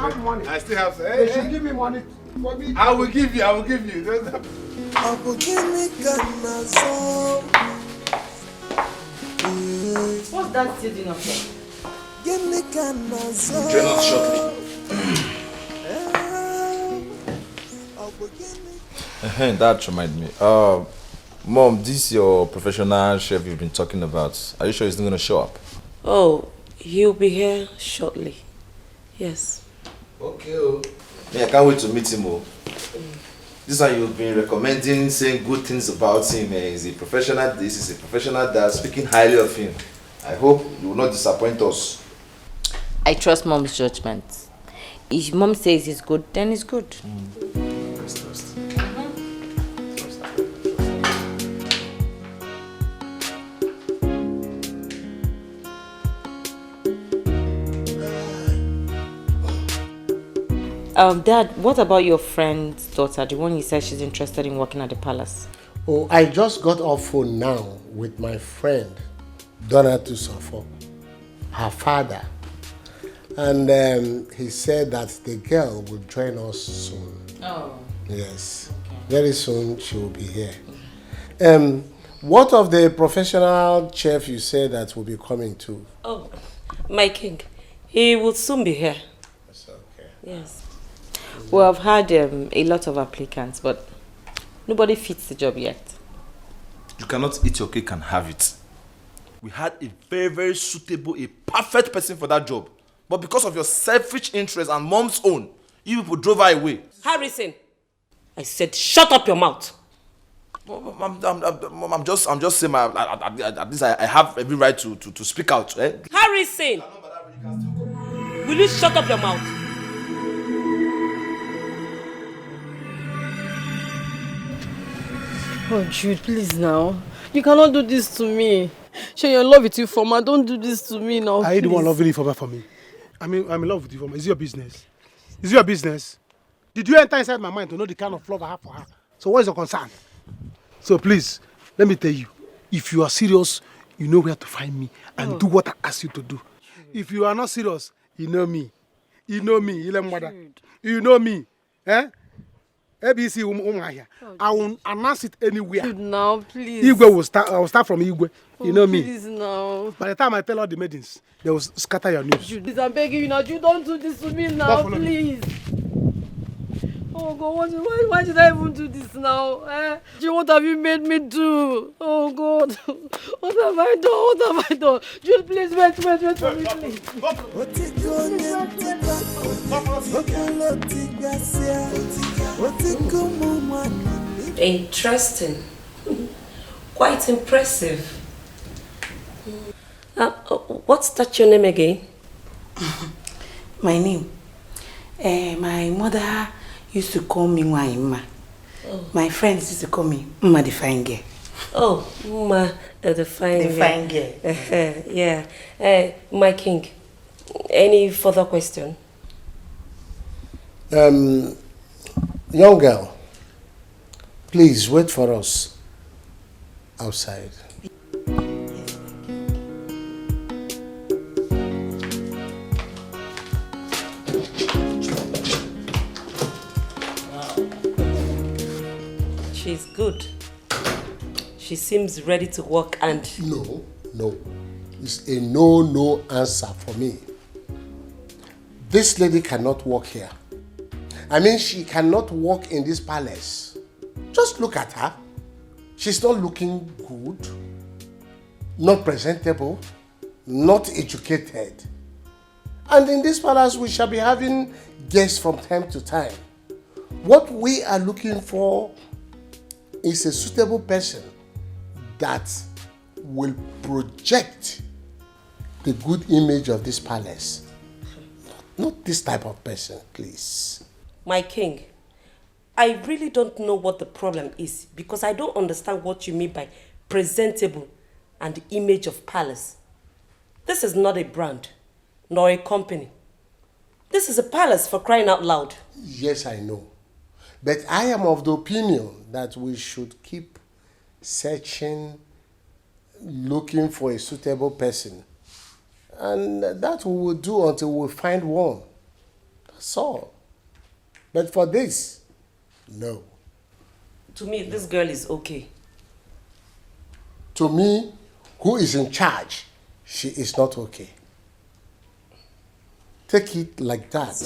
I still have some. They should give me money for me. I will give you. What's that still doing up there? Join us shortly. That reminds me. Mom, this is your professional chef you've been talking about. Are you sure he's not going to show up? Oh, he'll be here shortly. Yes. Okay. I can't wait to meet him. This one you've been recommending, saying good things about him. He's a professional this, he's a professional that, speaking highly of him. I hope you will not disappoint us. I trust mom's judgment. If mom says it's good, then it's good. Trust. Dad, what about your friend's daughter, the one you said she's interested in working at the palace? Oh, I just got off phone now with my friend, Donna Tusofo, her father. And he said that the girl will join us soon. Oh. Yes. Okay. Very soon she will be here. What of the professional chef you said that will be coming too? Oh, my king. He will soon be here. That's okay. Yes. Well, I've had a lot of applicants, but nobody fits the job yet. You cannot eat your cake and have it. We had a very, very suitable, a perfect person for that job. But because of your selfish interest and mom's own, you people drove her away. Harrison, I said shut up your mouth. I'm just saying, at least I have every right to speak out. Eh? Harrison, will you shut up your mouth? Oh, Jude, please now. You cannot do this to me. Share your love with you, Former. Don't do this to me now. I the one loving you for me. I'm in love with you, Former. Is it your business? Is it your business? Did you enter inside my mind to know the kind of love I have for her? So what is your concern? So please, let me tell you, if you are serious, you know where to find me and do what I ask you to do. If you are not serious, you know me. You know me, you know me. Eh? ABC I will announce it anywhere. Dude, now, please. Igwe I will start from Igwe. You know me. Please now. By the time I tell all the maidens, they will scatter your news. Jude, I'm begging you now. Jude, don't do this to me now, please. Oh God, why did I even do this now? Jude, what have you made me do? Oh God, what have I done? What have I done? Jude, please wait for me, please. Interesting. Quite impressive. What's that your name again? My name? My mother used to call me Waima. Oh. My friends used to call me Mma the Fine Girl. Oh, Mma the Fine Girl. The Fine Girl. Yeah. My king, any further question? Young girl, please wait for us outside. She's good. She seems ready to work and... No. It's a no answer for me. This lady cannot work here. I mean, she cannot work in this palace. Just look at her. She's not looking good, not presentable, not educated. And in this palace, we shall be having guests from time to time. What we are looking for is a suitable person that will project the good image of this palace. Not this type of person, please. My king, I really don't know what the problem is because I don't understand what you mean by presentable and the image of palace. This is not a brand, nor a company. This is a palace, for crying out loud. Yes, I know. But I am of the opinion that we should keep searching, looking for a suitable person. And that we will do until we find one. That's all. But for this, no. To me, this girl is okay. To me, who is in charge, she is not okay. Take it like that.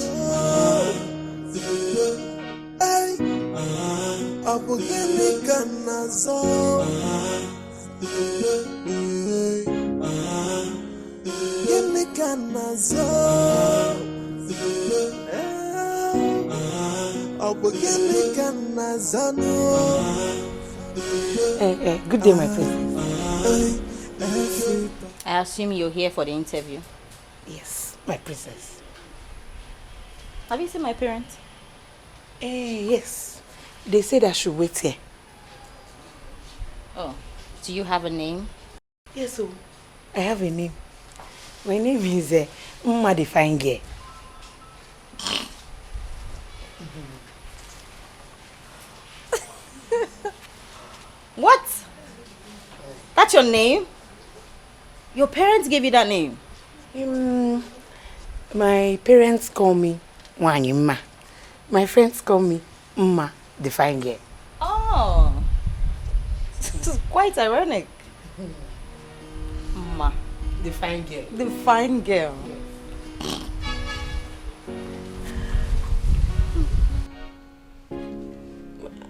Good day, my princess. I assume you're here for the interview. Yes, my princess. Have you seen my parents? Yes. They said I should wait here. Oh, do you have a name? Yes, so I have a name. My name is Mma the Fine Girl. What? That's your name? Your parents gave you that name? My parents call me Wanyima. My friends call me Mma, the fine girl. Oh, this is quite ironic. Ma, the fine girl. The fine girl.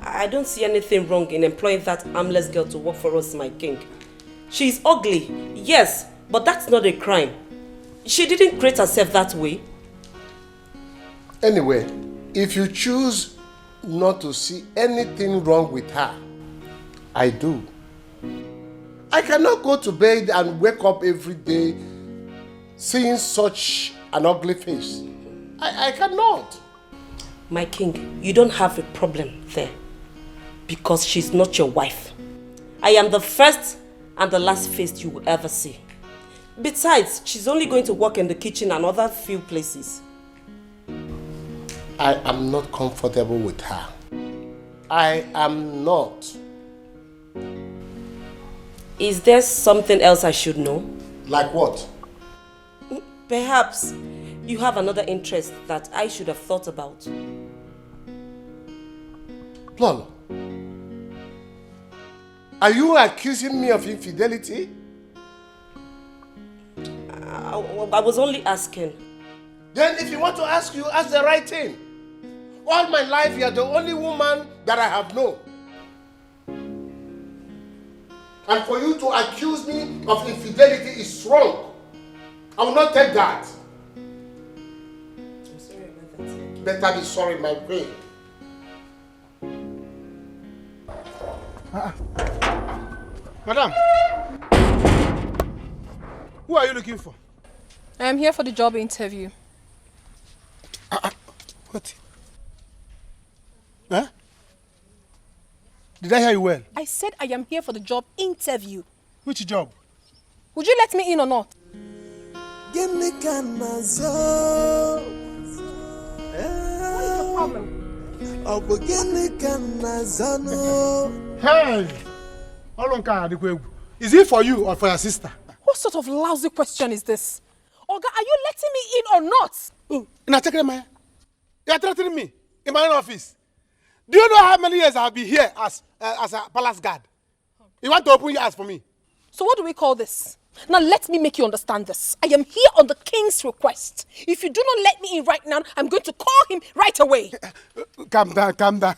I don't see anything wrong in employing that armless girl to work for us, my king. She's ugly, yes, but that's not a crime. She didn't create herself that way. Anyway, if you choose not to see anything wrong with her, I do. I cannot go to bed and wake up every day seeing such an ugly face. I cannot. My king, you don't have a problem there because she's not your wife. I am the first and the last face you will ever see. Besides, she's only going to work in the kitchen and other few places. I am not comfortable with her. I am not. Is there something else I should know? Like what? Perhaps you have another interest that I should have thought about. Lolo, are you accusing me of infidelity? I was only asking. Then if you want to ask, you ask the right thing. All my life, you are the only woman that I have known. And for you to accuse me of infidelity is wrong. I will not take that. I'm sorry about that. Better be sorry, my queen. Madam, who are you looking for? I am here for the job interview. What? Huh? Did I hear you well? I said I am here for the job interview. Which job? Would you let me in or not? Give me canazo. What is the problem? Hey! Is it for you or for your sister? What sort of lousy question is this? Oga, are you letting me in or not? Oh, you are threatening me in my own office. Do you know how many years I have been here as a palace guard? You want to open your eyes for me? So what do we call this? Now let me make you understand this. I am here on the king's request. If you do not let me in right now, I'm going to call him right away. Calm down, calm down.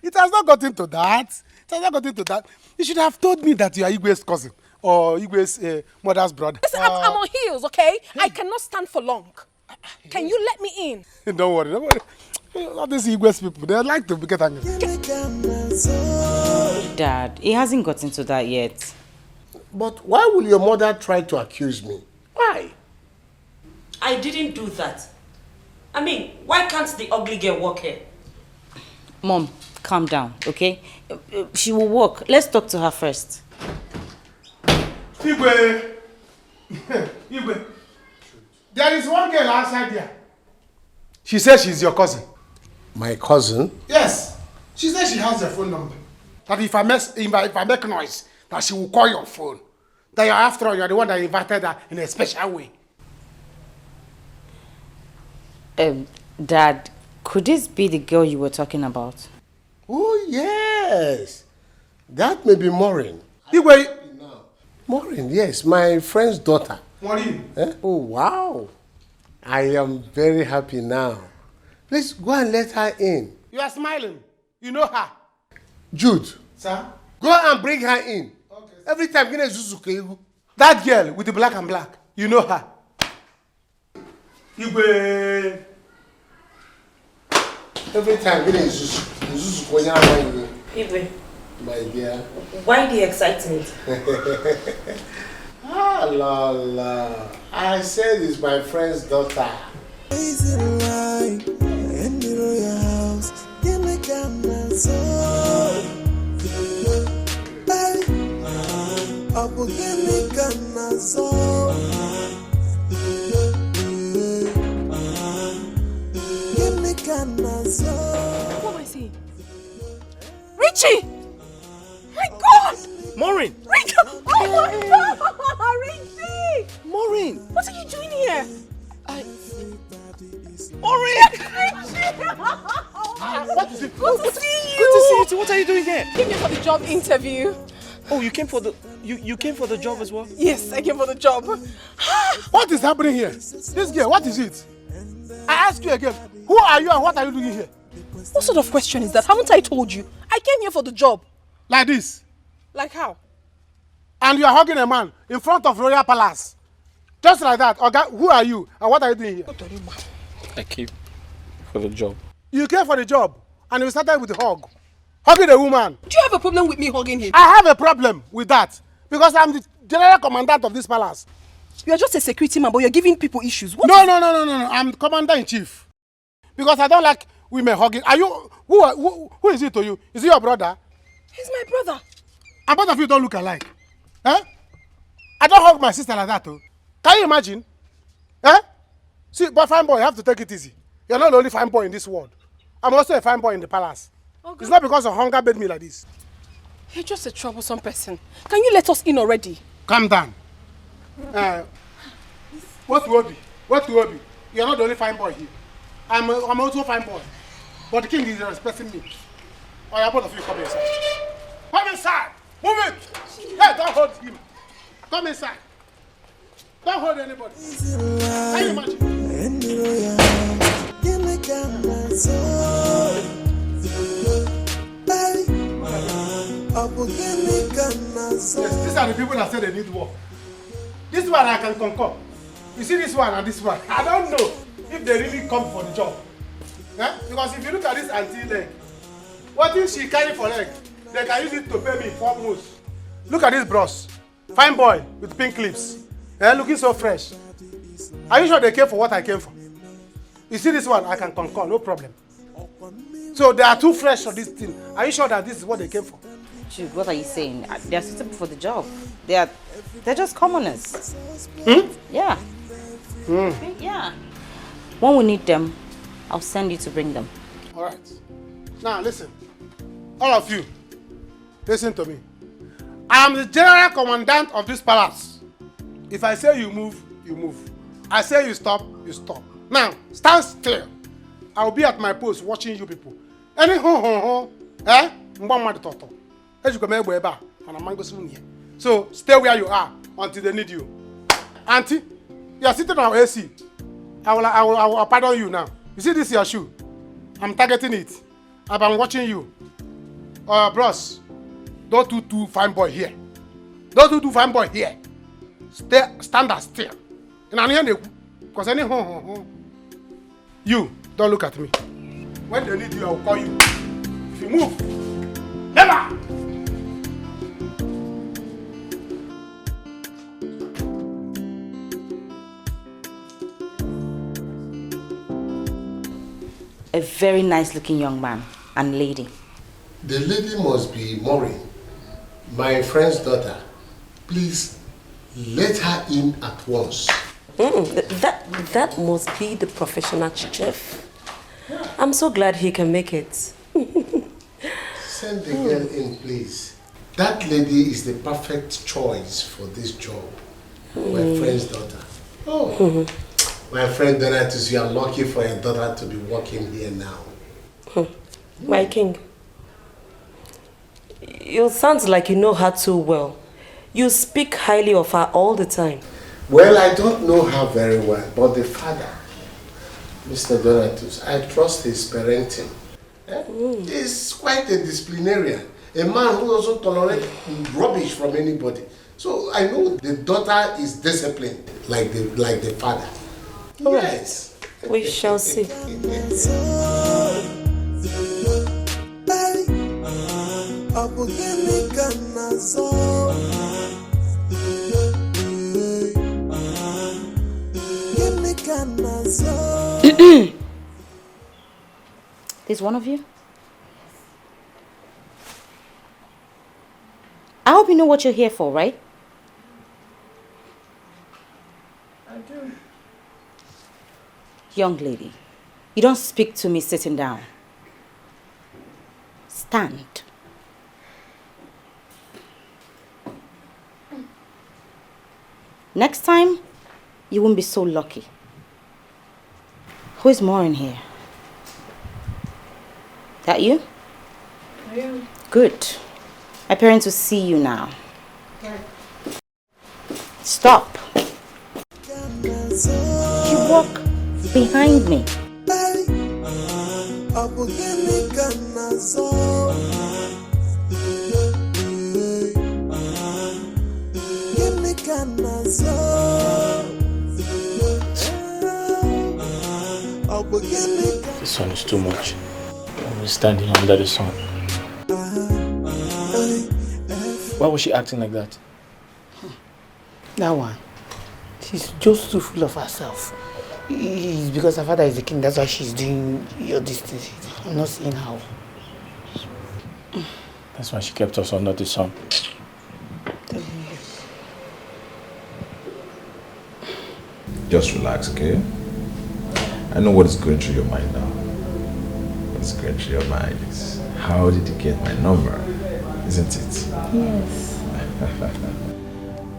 It has not gotten to that. It has not gotten to that. You should have told me that you are Igwe's cousin or Igwe's mother's brother. Listen, I'm on heels, okay? I cannot stand for long. Can you let me in? Don't worry, don't worry. All these Igwe's people, they like to get angry. Dad, he hasn't gotten to that yet. But why will your mother try to accuse me? Why? I didn't do that. I mean, why can't the ugly girl work here? Mom, calm down, okay? She will walk. Let's talk to her first. Igwe! Igwe! There is one girl outside there. She says she's your cousin. My cousin? Yes. She says she has your phone number. That if I make noise, that she will call your phone. That after all, you're the one that invited her in a special way. Dad, could this be the girl you were talking about? Oh, yes. That may be Maureen. Igwe! Maureen, yes, my friend's daughter. Maureen? Oh, wow. I am very happy now. Please go and let her in. You are smiling. You know her. Jude. Sir? Go and bring her in. Okay. Every time, that girl with the black and black, you know her. Igwe. Every time, Igwe. My dear. Why the excitement? Ah, la. I said it's my friend's daughter. Easy life, in the royal house, give me canazo. Abu give me canazo. Give me canazo. What am I saying? Richie! My God! Maureen! Richie! Oh my God! Richie! Maureen! What are you doing here? What is it? Good to see you. Good to see you too. What are you doing here? Came here for the job interview. Oh, you came for the you came for the job as well? Yes, I came for the job. What is happening here? This girl, what is it? I ask you again, who are you and what are you doing here? What sort of question is that? Haven't I told you? I came here for the job. Like this? Like how? And you are hugging a man in front of Royal Palace. Just like that. Okay, who are you and what are you doing here? I came for the job. You came for the job and you started with the hug. Hugging a woman. Do you have a problem with me hugging him? I have a problem with that because I'm the general commandant of this palace. You're just a security man, but you're giving people issues. No. I'm commander-in-chief. Because I don't like women hugging. Are you, who is it to you? Is it your brother? He's my brother. And both of you don't look alike. Eh? I don't hug my sister like that, though. Can you imagine? Eh? See, but fine boy, you have to take it easy. You're not the only fine boy in this world. I'm also a fine boy in the palace. Okay. It's not because of hunger made me like this. You're just a troublesome person. Can you let us in already? Calm down. What will be? You're not the only fine boy here. I'm also a fine boy. But the king is respecting me. Oh, yeah, both of you come inside. Come inside! Move it! Hey, don't hold him. Come inside. Don't hold anybody. Can you imagine? Yes, these are the people that say they need work. This one I can concur. You see this one and this one. I don't know if they really come for the job. Eh? Because if you look at this auntie leg, what if she carry for leg? They can use it to pay me 4 months. Look at this bros. Fine boy with pink lips. Looking so fresh. Are you sure they came for what I came for? You see this one, I can concur, no problem. So they are too fresh for this thing. Are you sure that this is what they came for? Jude, what are you saying? They are suitable for the job. They're just commoners. Yeah. Yeah. When we need them, I'll send you to bring them. All right. Now listen, all of you, listen to me. I am the general commandant of this palace. If I say you move, you move. I say you stop, you stop. Now, stand still. I will be at my post watching you people. Any so stay where you are until they need you. Auntie, you are sitting on AC. I will pardon you now. You see this your shoe? I'm targeting it. I've been watching you. Bros, don't do too fine boy here. Don't do too fine boy here. Stand still. Because any you don't look at me. When they need you, I will call you. If you move, never. A very nice looking young man and lady. The lady must be Maureen, my friend's daughter. Please let her in at once. That must be the professional chef. I'm so glad he can make it. Send the girl in, please. That lady is the perfect choice for this job. My friend's daughter. Oh, my friend Donatus, you are lucky for your daughter to be working here now. My king, you sound like you know her too well. You speak highly of her all the time. Well, I don't know her very well, but the father, Mr. Donatus, I trust his parenting. He's quite a disciplinarian, a man who doesn't tolerate rubbish from anybody. So I know the daughter is disciplined, like the father. Yes. We shall see. There's one of you? I hope you know what you're here for, right? I do. Young lady, you don't speak to me sitting down. Stand. Next time, you won't be so lucky. Who is more in here? That you? I am. Good. My parents will see you now. Right. Stop. You walk behind me. This sun is too much. I'm standing under the sun. Why was she acting like that? That one. She's just too full of herself. It's because her father is the king, that's why she's doing all these things. I'm not seeing how. That's why she kept us under the sun. Just relax, okay? I know what is going through your mind now. What's going through your mind is, how did you get my number? Isn't it? Yes.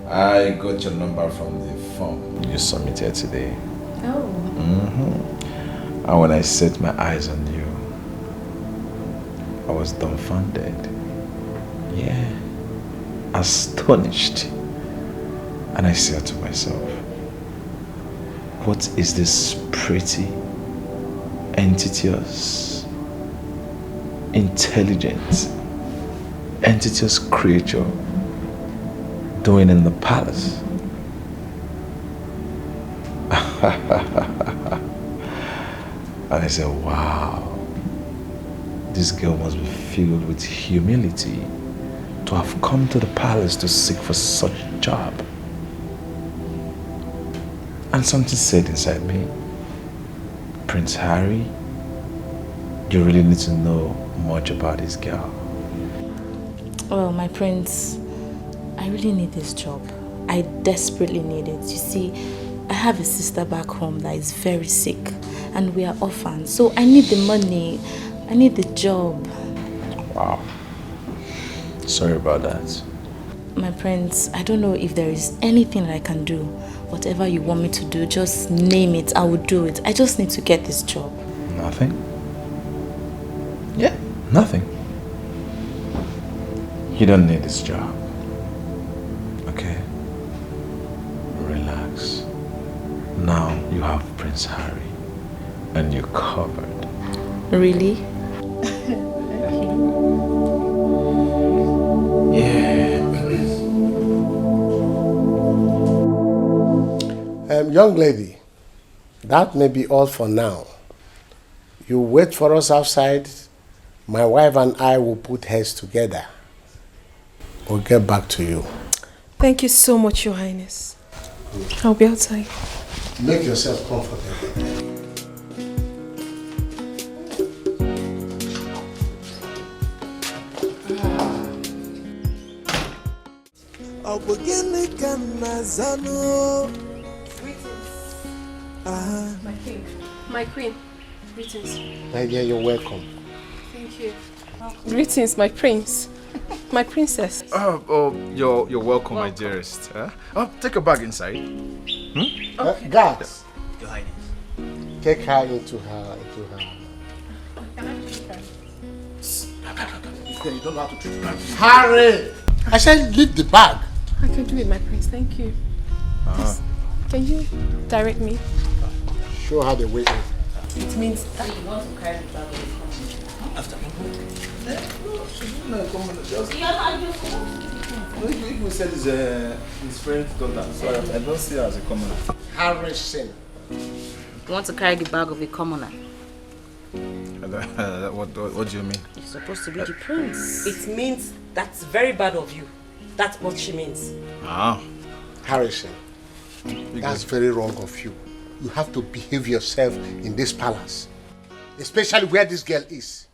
I got your number from the form you submitted today. Oh. And when I set my eyes on you, I was dumbfounded. Yeah. Astonished. And I said to myself, what is this pretty, entitious, intelligent, entitious creature doing in the palace? And I said, wow, this girl must be filled with humility to have come to the palace to seek for such a job. And something said inside me, Prince Harry, you really need to know much about this girl. Well, my prince, I really need this job. I desperately need it. You see, I have a sister back home that is very sick and we are orphans. So I need the money. I need the job. Wow. Sorry about that. My prince, I don't know if there is anything that I can do. Whatever you want me to do, just name it. I will do it. I just need to get this job. Nothing? Yeah, nothing. You don't need this job. Okay? Relax. Now you have Prince Harry and you're covered. Really? Yeah. Young lady, that may be all for now. You wait for us outside. My wife and I will put heads together. We'll get back to you. Thank you so much, Your Highness. I'll be outside. Make yourself comfortable. My king. My queen. Greetings. My dear, you're welcome. Thank you. Greetings, my prince. My princess. You're welcome, my dearest. Take a bag inside. Okay. Guards, Your Highness. take her into her. Can I treat her? You don't know how to treat her. Harry! I said leave the bag. I can do it, my prince. Thank you. Yes. Can you direct me? Show her the way in. It means that you want to carry the bag After He said his friend's daughter, so I don't see her as a commoner. Harrison. You want to carry the bag of a commoner? What do you mean? You're supposed to be the prince. It means that's very bad of you. That's what she means. Harrison, that's very wrong of you. You have to behave yourself in this palace. Especially where this girl is.